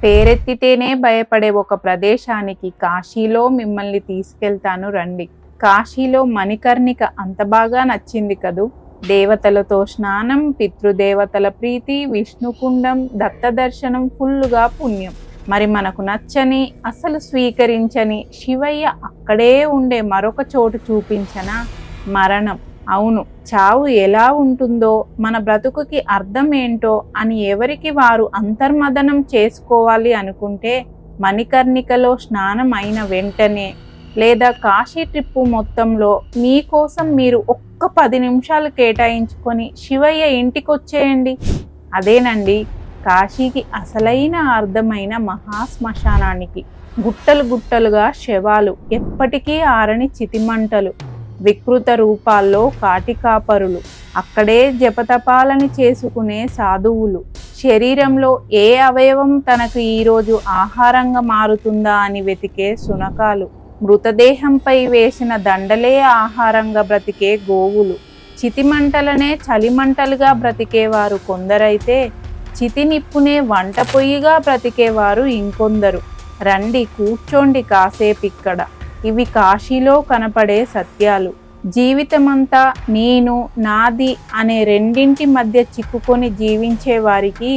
పేరెత్తితేనే భయపడే ఒక ప్రదేశానికి కాశీలో మిమ్మల్ని తీసుకెళ్తాను రండి. కాశీలో మణికర్ణిక అంత బాగా నచ్చింది కదూ. దేవతలతో స్నానం, పితృదేవతల ప్రీతి, విష్ణుకుండం, దత్త దర్శనం, ఫుల్లుగా పుణ్యం. మరి మనకు నచ్చని, అసలు స్వీకరించని శివయ్య అక్కడే ఉండే మరొక చోటు చూపించనా? మరణం. అవును, చావు ఎలా ఉంటుందో, మన బ్రతుకుకి అర్థం ఏంటో అని ఎవరికి వారు అంతర్మదనం చేసుకోవాలి అనుకుంటే మణికర్ణికలో స్నానం అయిన వెంటనే లేదా కాశీ ట్రిప్పు మొత్తంలో మీకోసం మీరు ఒక్క 10 నిమిషాలు కేటాయించుకొని శివయ్య ఇంటికి వచ్చేయండి. అదేనండి కాశీకి అసలైన అర్థమైన మహాశ్మశానానికి. గుట్టలు గుట్టలుగా శవాలు, ఎప్పటికీ ఆరని చితిమంటలు, వికృత రూపాల్లో కాటికాపరులు, అక్కడే జపతపాలని చేసుకునే సాధువులు, శరీరంలో ఏ అవయవం తనకు ఈరోజు ఆహారంగా మారుతుందా అని వెతికే శునకాలు, మృతదేహంపై వేసిన దండలే ఆహారంగా బ్రతికే గోవులు, చితిమంటలనే చలిమంటలుగా బ్రతికేవారు కొందరైతే చితి నిప్పునే వంట పొయ్యిగా బ్రతికేవారు ఇంకొందరు. రండి కూర్చోండి కాసేపిక్కడ. ఇవి కాశీలో కనపడే సత్యాలు. జీవితమంతా నేను, నాది అనే రెండింటి మధ్య చిక్కుకొని జీవించే వారికి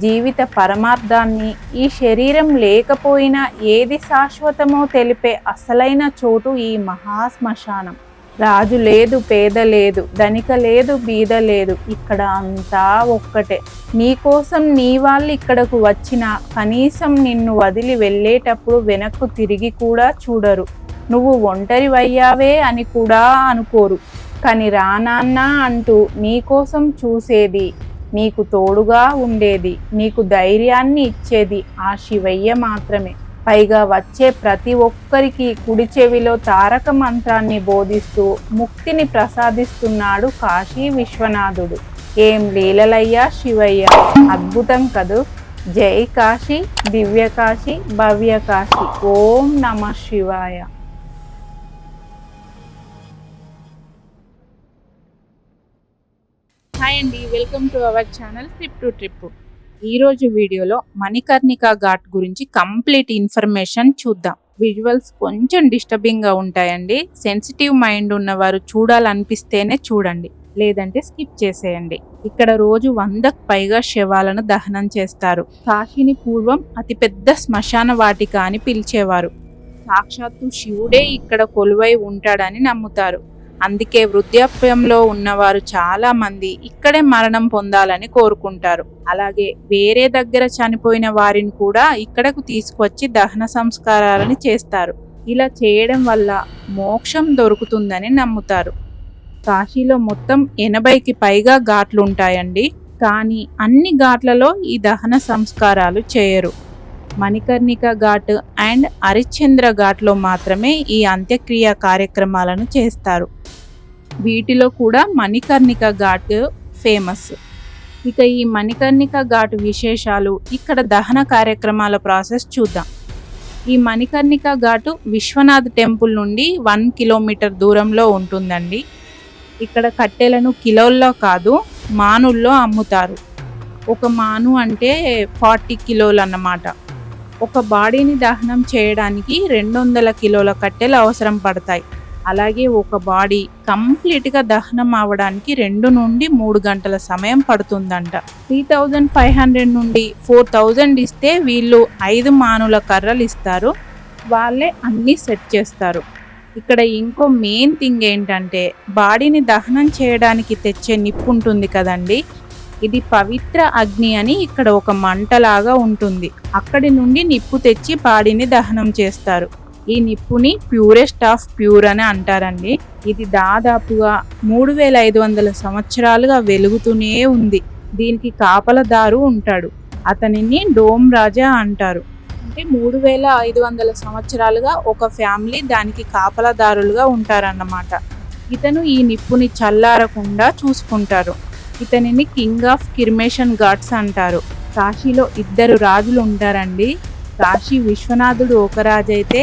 జీవిత పరమార్థాన్ని, ఈ శరీరం లేకపోయినా ఏది శాశ్వతమో తెలిపే అసలైన చోటు ఈ మహాశ్మశానం. రాజు లేదు, పేద లేదు, ధనిక లేదు, బీద లేదు, ఇక్కడ అంతా ఒక్కటే. నీకోసం నీ వాళ్ళు ఇక్కడకు వచ్చినా కనీసం నిన్ను వదిలి వెళ్ళేటప్పుడు వెనక్కు తిరిగి కూడా చూడరు. నువ్వు ఒంటరివయ్యావే అని కూడా అనుకోరు. కానీ రానాన్నా అంటూ నీకోసం చూసేది, నీకు తోడుగా ఉండేది, నీకు ధైర్యాన్ని ఇచ్చేది ఆ శివయ్య మాత్రమే. పైగా వచ్చే ప్రతి ఒక్కరికి కుడి చెవిలో తారక మంత్రాన్ని బోధిస్తూ ముక్తిని ప్రసాదిస్తున్నాడు కాశీ విశ్వనాథుడు. ఏం లీలలయ్యా శివయ్య, అద్భుతం కదూ. జై కాశీ, దివ్య కాశీ, భవ్య కాశీ. ఓం నమః శివాయ. హాయ్ అండి, welcome to our channel trip to trip. ఈరోజు వీడియోలో మణికర్ణిక ఘాట్ గురించి కంప్లీట్ ఇన్ఫర్మేషన్ చూద్దాం. విజువల్స్ కొంచెం డిస్టర్బింగ్గా ఉంటాయండి. సెన్సిటివ్ మైండ్ ఉన్నవారు చూడాలనిపిస్తేనే చూడండి, లేదంటే స్కిప్ చేసేయండి. ఇక్కడ రోజు 100కు పైగా శవాలను దహనం చేస్తారు. కాశీని పూర్వం అతిపెద్ద శ్మశాన వాటిక అని పిలిచేవారు. సాక్షాత్తు శివుడే ఇక్కడ కొలువై ఉంటాడని నమ్ముతారు. అందుకే వృద్ధాప్యంలో ఉన్నవారు చాలా మంది ఇక్కడే మరణం పొందాలని కోరుకుంటారు. అలాగే వేరే దగ్గర చనిపోయిన వారిని కూడా ఇక్కడకు తీసుకొచ్చి దహన సంస్కారాలని చేస్తారు. ఇలా చేయడం వల్ల మోక్షం దొరుకుతుందని నమ్ముతారు. కాశీలో మొత్తం 80కి పైగా ఘాట్లు ఉంటాయండి. కానీ అన్ని ఘాట్లలో ఈ దహన సంస్కారాలు చేయరు. మణికర్ణిక ఘాట్ అండ్ హరిశ్చంద్ర ఘాట్లో మాత్రమే ఈ అంత్యక్రియ కార్యక్రమాలను చేస్తారు. వీటిలో కూడా మణికర్ణిక ఘాట్ ఫేమస్. ఇక ఈ మణికర్ణిక ఘాట్ విశేషాలు, ఇక్కడ దహన కార్యక్రమాల ప్రాసెస్ చూద్దాం. ఈ మణికర్ణిక ఘాటు విశ్వనాథ్ టెంపుల్ నుండి 1 కిలోమీటర్ దూరంలో ఉంటుందండి. ఇక్కడ కట్టెలను కిలోల్లో కాదు, మానుల్లో అమ్ముతారు. ఒక మాను అంటే 40 కిలోలు అన్నమాట. ఒక బాడీని దహనం చేయడానికి 200 కిలోల కట్టెలు అవసరం పడతాయి. అలాగే ఒక బాడీ కంప్లీట్గా దహనం అవ్వడానికి 2 నుండి 3 గంటల సమయం పడుతుందంట. 3500 నుండి 4000 ఇస్తే వీళ్ళు 5 మానుల కర్రలు ఇస్తారు. వాళ్ళే అన్నీ సెట్ చేస్తారు. ఇక్కడ ఇంకో మెయిన్ థింగ్ ఏంటంటే, బాడీని దహనం చేయడానికి తెచ్చే నిప్పు ఉంటుంది కదండి, ఇది పవిత్ర అగ్ని అని ఇక్కడ ఒక మంటలాగా ఉంటుంది. అక్కడి నుండి నిప్పు తెచ్చి బాడీని దహనం చేస్తారు. ఈ నిప్పుని ప్యూరెస్ట్ ఆఫ్ ప్యూర్ అని అంటారండి. ఇది దాదాపుగా 3500 సంవత్సరాలుగా వెలుగుతూనే ఉంది. దీనికి కాపలదారు ఉంటాడు. అతనిని డోమ్ రాజా అంటారు. అంటే 3500 సంవత్సరాలుగా ఒక ఫ్యామిలీ దానికి కాపలదారులుగా ఉంటారన్నమాట. ఇతను ఈ నిప్పుని చల్లారకుండా చూసుకుంటారు. ఇతనిని కింగ్ ఆఫ్ కిర్మేషన్ ఘాట్స్ అంటారు. కాశీలో 2 రాజులు ఉంటారండి. కాశీ విశ్వనాథుడు ఒక రాజు అయితే,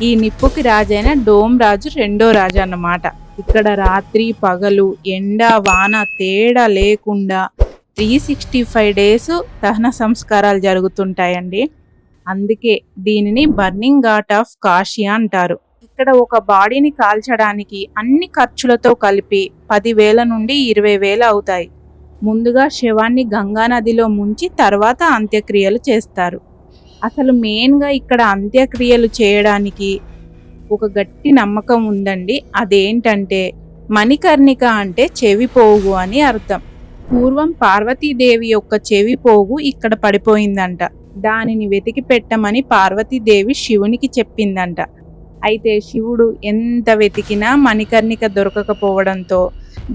ఈ నిప్పుకి రాజైన డోమ్ రాజు 2వ రాజు అన్నమాట. ఇక్కడ రాత్రి పగలు, ఎండ వాన తేడా లేకుండా 365 డేస్ దహన సంస్కారాలు జరుగుతుంటాయండి. అందుకే దీనిని బర్నింగ్ ఘాట్ ఆఫ్ కాశీ అంటారు. ఇక్కడ ఒక బాడీని కాల్చడానికి అన్ని ఖర్చులతో కలిపి 10,000 నుండి 20,000 అవుతాయి. ముందుగా శవాన్ని గంగా నదిలో ముంచి తర్వాత అంత్యక్రియలు చేస్తారు. అసలు మెయిన్గా ఇక్కడ అంత్యక్రియలు చేయడానికి ఒక గట్టి నమ్మకం ఉందండి. అదేంటంటే మణికర్ణిక అంటే చెవి పోగు అని అర్థం. పూర్వం పార్వతీదేవి యొక్క చెవి పోగు ఇక్కడ పడిపోయిందంట. దానిని వెతికి పెట్టమని పార్వతీదేవి శివునికి చెప్పిందంట. అయితే శివుడు ఎంత వెతికినా మణికర్ణిక దొరకకపోవడంతో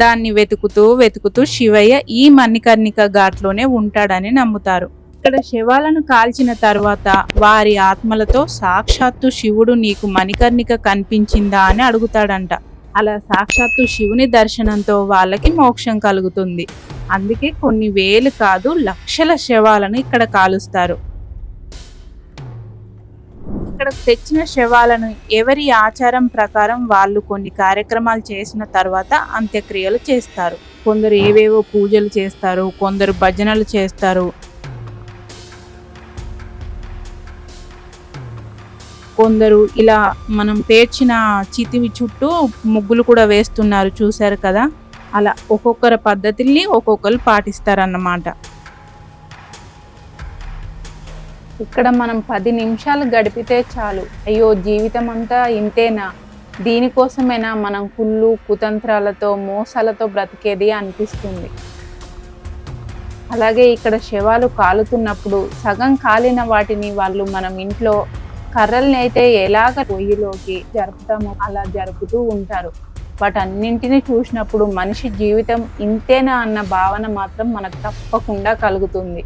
దాన్ని వెతుకుతూ వెతుకుతూ శివయ్య ఈ మణికర్ణిక ఘాట్లోనే ఉంటాడని నమ్ముతారు. ఇక్కడ శవాలను కాల్చిన తర్వాత వారి ఆత్మలతో సాక్షాత్తు శివుడు నీకు మణికర్ణిక కనిపించిందా అని అడుగుతాడంట. అలా సాక్షాత్తు శివుని దర్శనంతో వాళ్ళకి మోక్షం కలుగుతుంది. అందుకే కొన్ని వేలు కాదు లక్షల శవాలను ఇక్కడ కాలుస్తారు. ఇక్కడ తెచ్చిన శవాలను ఎవరి ఆచారం ప్రకారం వాళ్ళు కొన్ని కార్యక్రమాలు చేసిన తర్వాత అంత్యక్రియలు చేస్తారు. కొందరు ఏవేవో పూజలు చేస్తారు, కొందరు భజనలు చేస్తారు, కొందరు ఇలా మనం పేర్చిన చితివి చుట్టూ ముగ్గులు కూడా వేస్తున్నారు, చూశారు కదా. అలా ఒక్కొక్కరి పద్ధతుల్ని ఒక్కొక్కరు పాటిస్తారన్నమాట. ఇక్కడ మనం 10 నిమిషాలు గడిపితే చాలు, అయ్యో జీవితం అంతా ఇంతేనా, దీనికోసమేనా మనం కుళ్ళు కుతంత్రాలతో మోసాలతో బ్రతికేది అనిపిస్తుంది. అలాగే ఇక్కడ శవాలు కాలుతున్నప్పుడు సగం కాలిన వాటిని వాళ్ళు మనం ఇంట్లో కర్రల్ని అయితే ఎలాగ పొయ్యిలోకి జరుపుతామో అలా జరుపుతూ ఉంటారు. వాటన్నింటినీ చూసినప్పుడు మనిషి జీవితం ఇంతేనా అన్న భావన మాత్రం మనకు తప్పకుండా కలుగుతుంది.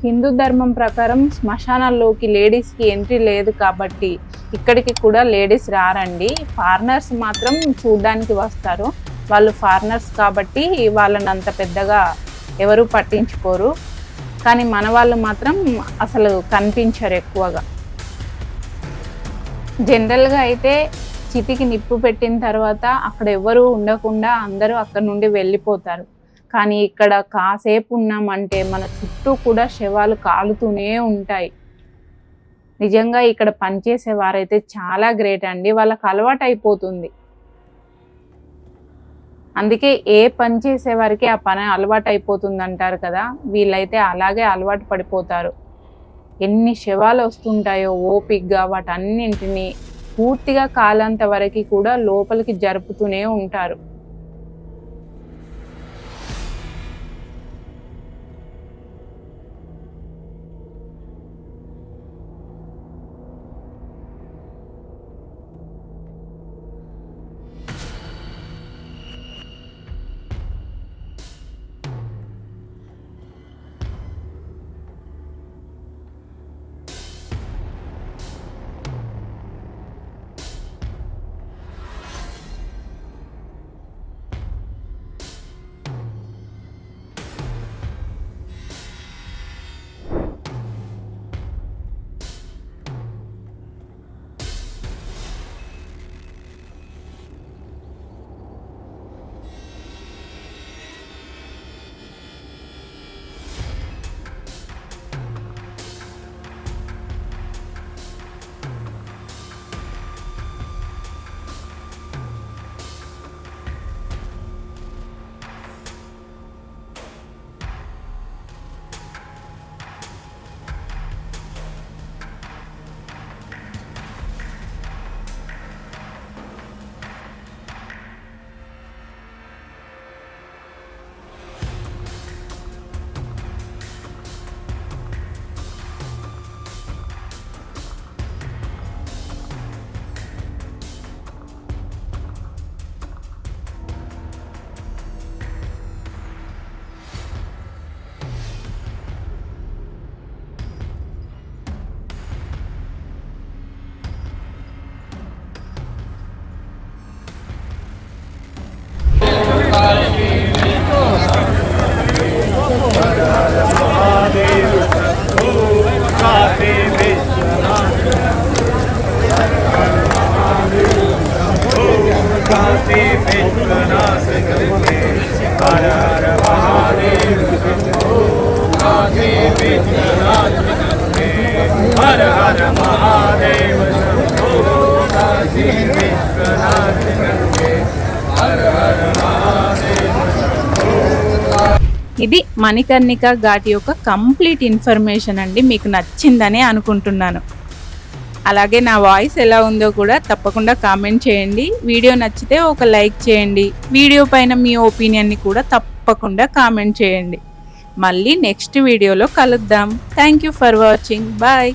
హిందూ ధర్మం ప్రకారం శ్మశానాల్లోకి లేడీస్కి ఎంట్రీ లేదు కాబట్టి ఇక్కడికి కూడా లేడీస్ రారండి. ఫారినర్స్ మాత్రం చూడడానికి వస్తారు. వాళ్ళు ఫారినర్స్ కాబట్టి వాళ్ళని అంత పెద్దగా ఎవరు పట్టించుకోరు. కానీ మన వాళ్ళు మాత్రం అసలు కనిపించరు ఎక్కువగా. జనరల్గా అయితే చితికి నిప్పు పెట్టిన తర్వాత అక్కడ ఎవరు ఉండకుండా అందరూ అక్కడ నుండి వెళ్ళిపోతారు. కానీ ఇక్కడ కాసేపు ఉన్నామంటే మన చుట్టూ కూడా శవాలు కాలుతూనే ఉంటాయి. నిజంగా ఇక్కడ పనిచేసే వారైతే చాలా గ్రేట్ అండి. వాళ్ళకి అలవాటు అయిపోతుంది. అందుకే ఏ పని చేసే వారికి ఆ పని అలవాటు అయిపోతుంది అంటారు కదా, వీళ్ళైతే అలాగే అలవాటు పడిపోతారు. ఎన్ని శవాలు వస్తుంటాయో ఓపిగ్గా వాటన్నింటినీ పూర్తిగా కాలంత వరకు కూడా లోపలికి జరుపుతూనే ఉంటారు. ఇది మణికర్ణిక ఘాట్ యొక్క కంప్లీట్ ఇన్ఫర్మేషన్ అండి. మీకు నచ్చిందని అనుకుంటున్నాను. అలాగే నా వాయిస్ ఎలా ఉందో కూడా తప్పకుండా కామెంట్ చేయండి. వీడియో నచ్చితే ఒక లైక్ చేయండి. వీడియో పైన మీ ఒపీనియన్ని కూడా తప్పకుండా కామెంట్ చేయండి. మళ్ళీ నెక్స్ట్ వీడియోలో కలుద్దాం. Thank you for watching. Bye.